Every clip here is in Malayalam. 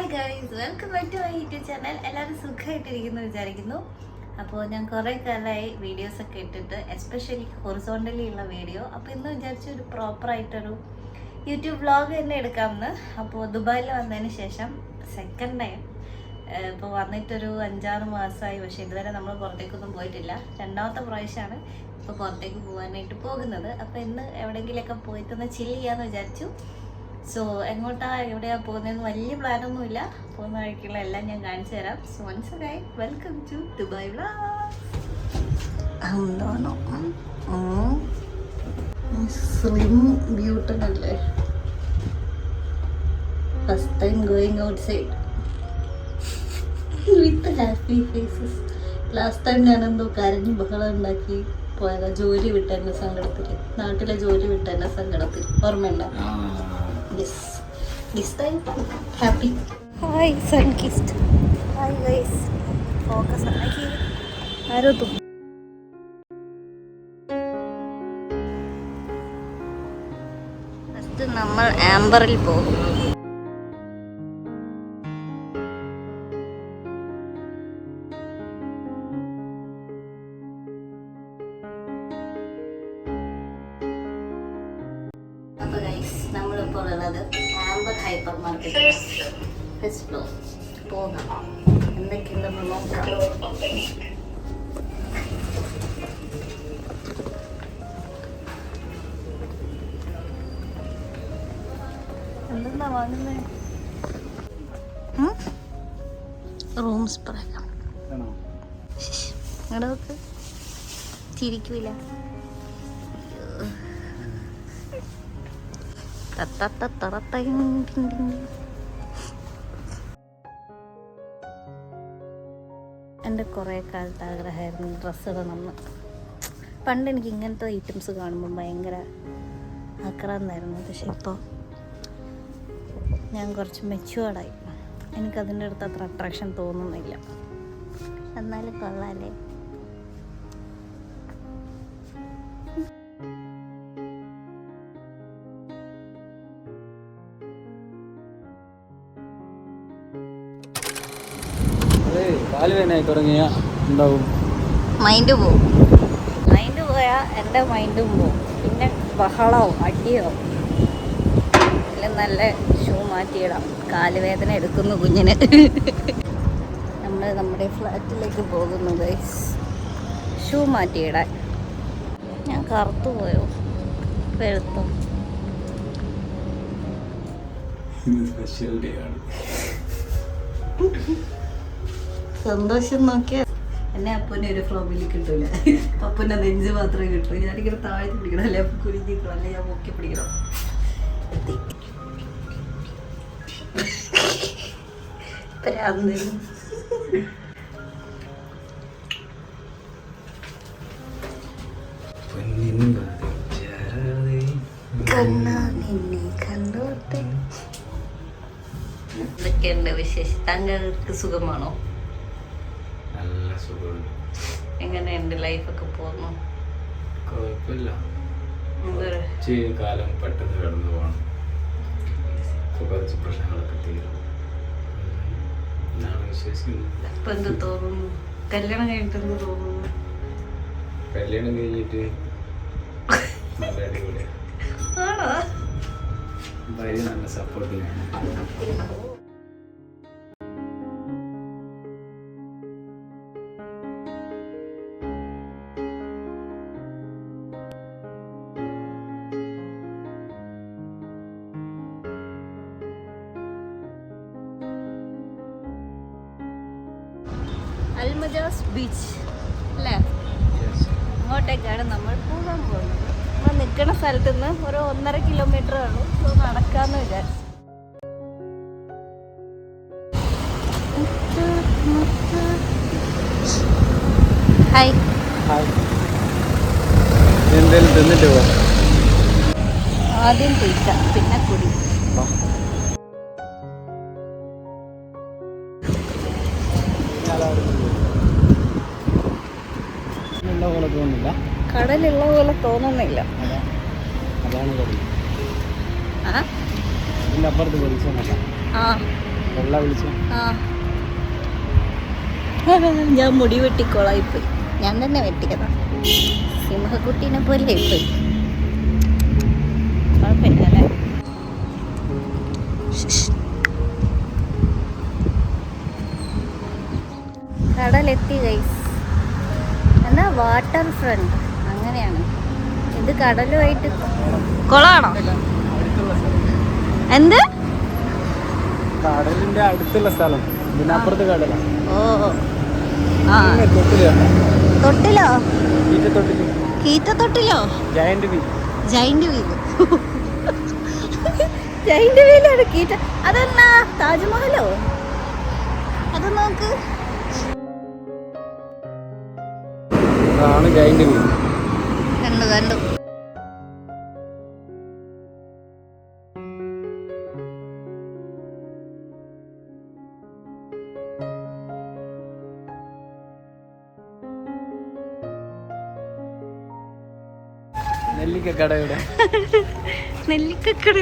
Hi guys, welcome back to my YouTube channel. എല്ലാവരും സുഖമായിട്ടിരിക്കുന്നു വിചാരിക്കുന്നു. അപ്പോൾ ഞാൻ കുറേ കാലമായി വീഡിയോസൊക്കെ ഇട്ടിട്ട്, എസ്പെഷ്യലി ഹൊറിസോണ്ടലി ഉള്ള വീഡിയോ. അപ്പോൾ ഇന്ന് വിചാരിച്ചു ഒരു പ്രോപ്പറായിട്ടൊരു യൂട്യൂബ് വ്ളോഗ് തന്നെ എടുക്കാമെന്ന്. അപ്പോൾ ദുബായിൽ വന്നതിന് ശേഷം സെക്കൻഡ് ടൈം ഇപ്പോൾ വന്നിട്ടൊരു 5-6 മാസമായി. പക്ഷേ ഇതുവരെ നമ്മൾ പുറത്തേക്കൊന്നും പോയിട്ടില്ല. രണ്ടാമത്തെ പ്രാവശ്യമാണ് ഇപ്പോൾ പുറത്തേക്ക് പോകാനായിട്ട് പോകുന്നത്. അപ്പോൾ ഇന്ന് എവിടെയെങ്കിലുമൊക്കെ പോയിട്ടൊന്ന് ചില്ല് ചെയ്യാമെന്ന് വിചാരിച്ചു. സോ എവിടെയാണ് പോകുന്നതെന്ന് വലിയ പ്ലാനൊന്നുമില്ല. പോകുന്ന വഴിക്കുള്ള എല്ലാം ഞാൻ കാണിച്ചു തരാം. So once again welcome to Dubai vlogs. എന്താണോ സ്ലിം ബ്യൂട്ടൺ അല്ലേ? First time going outside with happy faces. Last time ഞാൻ എന്തോ കരഞ്ഞ് ബഹളം ഉണ്ടാക്കി പോയതാ. ജോലി വിട്ട എന്നെ സങ്കടത്തിൽ, നാട്ടിലെ ജോലി വിട്ട എന്നെ സങ്കടത്തിൽ. ഓർമ്മയുണ്ടോ? This time happy. Hi, sun kissed. Hi guys. Focus ആക്കി ആരോതും. ഫസ്റ്റ് നമ്മൾ ആംബറിൽ പോകും. അപ്പോൾ ഗൈസ്, നമ്മളിപ്പോൾ ഉള്ളത് amber hyper market first floor. പോകാം, എന്തൊക്കെയുണ്ടെന്ന് നോക്കാം. എന്തെന്നാ വാങ്ങുന്നത്? റൂംസ് പറയാം. ഇവിടെ നോക്ക്, ചിരിക്കൂല. എൻ്റെ കുറേ കാലത്ത് ആഗ്രഹമായിരുന്നു ഡ്രസ്സ് ഇടണമെന്ന്. പണ്ട് എനിക്ക് ഇങ്ങനത്തെ ഐറ്റംസ് കാണുമ്പോൾ ഭയങ്കര ആക്രാന്തായിരുന്നു. പക്ഷെ ഇപ്പോൾ ഞാൻ കുറച്ച് മെച്യൂർഡായി. എനിക്കതിൻ്റെ അടുത്ത് അത്ര അട്രാക്ഷൻ തോന്നുന്നില്ല. എന്നാലും കൊള്ളാല്ലേ? മൈൻഡ് പോവും. മൈൻഡ് പോയാൽ എൻ്റെ മൈൻഡും പോവും. പിന്നെ ബഹളവും അടിയാവും. അല്ല, നല്ല ഷൂ മാറ്റിയിടാം. കാലുവേദന എടുക്കുന്നു കുഞ്ഞിന്. നമ്മൾ നമ്മുടെ ഫ്ലാറ്റിലേക്ക് പോകുന്നു ഗൈസ്, ഷൂ മാറ്റിയിടാൻ. ഞാൻ കറുത്തു പോയോ? വെളുത്തോ? സന്തോഷം നോക്കിയാൽ എന്നെ അപ്പൂനെ ഒരു ഫ്ലോമിൽ കിട്ടൂല. അപ്പൂൻ്റെ നെഞ്ച് മാത്രമേ കിട്ടൂ. ഞാനിങ്ങനെ താഴ്ത്തി പിടിക്കണം, അല്ലെ അപ്പൊ കുരിഞ്ഞിക്കണം, അല്ലെ ഞാൻ പൊക്കി പിടിക്കണം. എന്തൊക്കെയുണ്ട് വിശേഷം? താങ്കൾക്ക് സുഖമാണോ? എങ്ങനെയുണ്ട് ലൈഫൊക്കെ പോകുന്നു? കുഴപ്പമില്ല. കാലം പെട്ടെന്ന് കടന്നു പോകണം. കുറച്ച് പ്രശ്നങ്ങളൊക്കെ തീരും എന്നാണ് വിശ്വസിക്കുന്നത്. ഇപ്പൊ എന്ത് തോന്നുന്നു? കല്യാണം കഴിഞ്ഞിട്ട് എന്ത് തോന്നുന്നു? കല്യാണം കഴിഞ്ഞിട്ട് നല്ല അടിപൊളിയാണ്. ആണോ? ഭാര്യ നല്ല സപ്പോർട്ടിലാണ്. അൽമജാസ് ബീച്ച് അല്ലേ? അങ്ങോട്ടേക്കാണ് നമ്മൾ പോകാൻ പോകുന്നത്. നമ്മൾ നിൽക്കുന്ന സ്ഥലത്ത് നിന്ന് ഒരു 1.5 കിലോമീറ്റർ ഉള്ളൂ. സോ നടക്കാമെന്ന് വിചാരിച്ചു. ഹായ്. എന്തെങ്കിലും തിന്നിട്ട് പോവാം. ആദ്യം തീറ്റ, പിന്നെ കുടി. കടലുള്ള പോലെ തോന്നുന്നില്ല. അതാണ് ആ വെള്ളം വിളിച്ചു. ആ ഞാൻ മുടി വെട്ടിക്കോളായിപ്പോയി. ഞാൻ തന്നെ വെട്ടിയതാ. സിംഹക്കുട്ടീനെ പോലെ പോയി. കുഴപ്പമില്ല അല്ലേ? കടലെത്തി ഗൈസ്. എന്നാ വാട്ടർ ഫ്രണ്ട് അങ്ങനെയാണ്. ഇത് കടലുമായിട്ട് കൊളാണോ? എന്ത്? കടലിന്റെ അടുത്തുള്ള സ്ഥലം, ഇതിനപ്പുറത്ത് കടലാണ്. ഓ ആ തൊട്ടിലോ? ഹീറ്റ തൊട്ടിലോ? Giant wheel. Giant wheel. Giant വീലാണ് കീറ്റ. അതെന്നാ താജ്മഹലോ? അത് നോക്ക്. അതാണ് ജയന്റ് വീൽ. കണ്ടു കണ്ടു. നെല്ലിക്കക്കടയുടെ നെല്ലിക്കക്കട.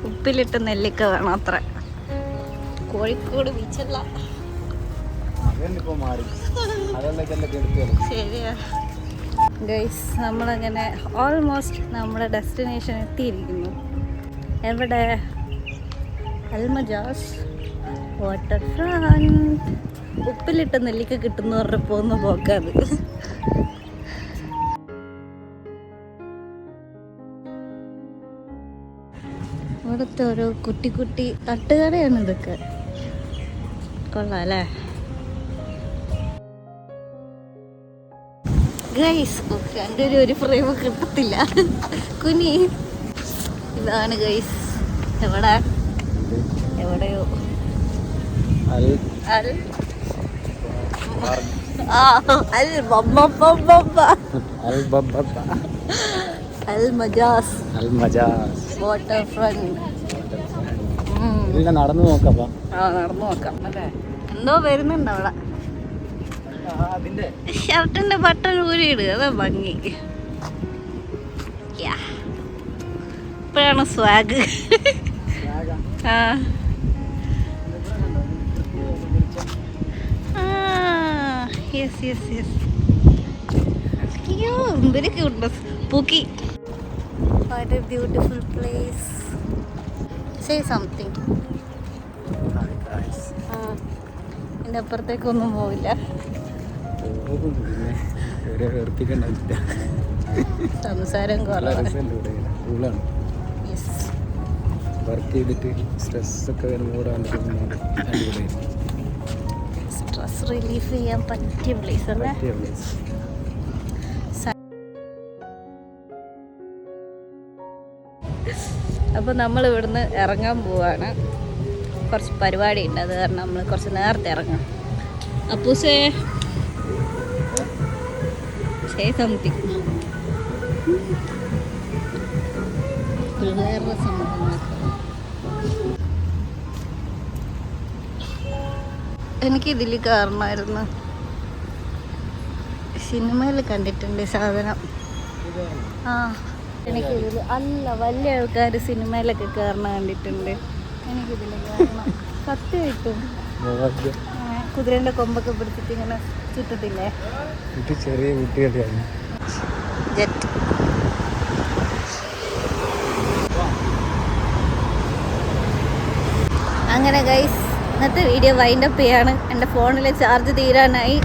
ഉപ്പിലിട്ട് നെല്ലിക്ക വേണം അത്ര. കോഴിക്കോട് ബീച്ചല്ല. അതിപ്പോ മാറി. ശരിയാ ഗൈസ്, നമ്മളങ്ങനെ ഓൾമോസ്റ്റ് നമ്മുടെ ഡെസ്റ്റിനേഷൻ എത്തിയിരിക്കുന്നു. എവിടെ? Al Majaz waterfront. ഉപ്പിലിട്ട നെല്ലിക്ക കിട്ടുന്ന പറഞ്ഞപ്പോൾ ഒന്ന് പോക്കാത്. ഇവിടുത്തെ ഓരോ കുട്ടി കുട്ടി തട്ടുകടയാണ് ഇതൊക്കെ. കൊള്ളാം അല്ലേ ഗൈസ്? എൻ്റെ ഒരു ഫ്രെയിം കിട്ടത്തില്ല കുനി. ഇതാണ് ഗൈസ്. എവിടെ? എവിടെയോ അൽ അൽമജാസ് വാട്ടർ ഫ്രണ്ട്. നടന്നു നോക്കാം. നടന്നു നോക്കാം അല്ലേ? എന്തോ വരുന്നുണ്ട് അവിടെ. ഷർട്ടിന്റെ ബട്ടൺ ഊരിയിടുക, അതാ ഭംഗി. ഇപ്പോഴാണ് സ്വാഗ്. Yes yes yes. അയ്യോ എന്തൊക്കെ ഉണ്ട് പൂക്കി. What a beautiful place. Say something. എൻ്റെ അപ്പുറത്തേക്കൊന്നും പോവില്ല. സംസാരം കുറവാണ്. വർക്ക് ചെയ്തിട്ട് സ്ട്രെസ്സൊക്കെ വരുമ്പോൾ സ്ട്രെസ് റിലീഫ് ചെയ്യാൻ പറ്റിയ പ്ലേസ് അല്ലേ? അപ്പോൾ നമ്മൾ ഇവിടുന്ന് ഇറങ്ങാൻ പോവാണ്. കുറച്ച് പരിപാടി ഉണ്ട്, അത് കാരണം നമ്മൾ കുറച്ച് നേരത്തെ ഇറങ്ങാം. അപ്പൂസേ സേ സംതിങ്. പിള്ളേരുടെ സംഭവങ്ങളൊക്കെ എനിക്കിതിൽ കയറണമായിരുന്നു. സിനിമയിൽ കണ്ടിട്ടുണ്ട് സാധനം. ആ എനിക്കിതിൽ അല്ല വലിയ ആൾക്കാർ സിനിമയിലൊക്കെ കയറണ കണ്ടിട്ടുണ്ട്. എനിക്കിതിൽ കയറണം. കത്ത് കിട്ടും. കുതിരേൻ്റെ കൊമ്പൊക്കെ പിടിച്ചിട്ട് ഇങ്ങനെ ചുറ്റത്തില്ലേ? ചെറിയ കുട്ടികളാണ്. ജെറ്റ്. അങ്ങനെ ഗൈസ്, ഇന്നത്തെ വീഡിയോ വൈൻഡപ്പ് ചെയ്യാണ്. എൻ്റെ ഫോണിലെ ചാർജ് തീരാനായി.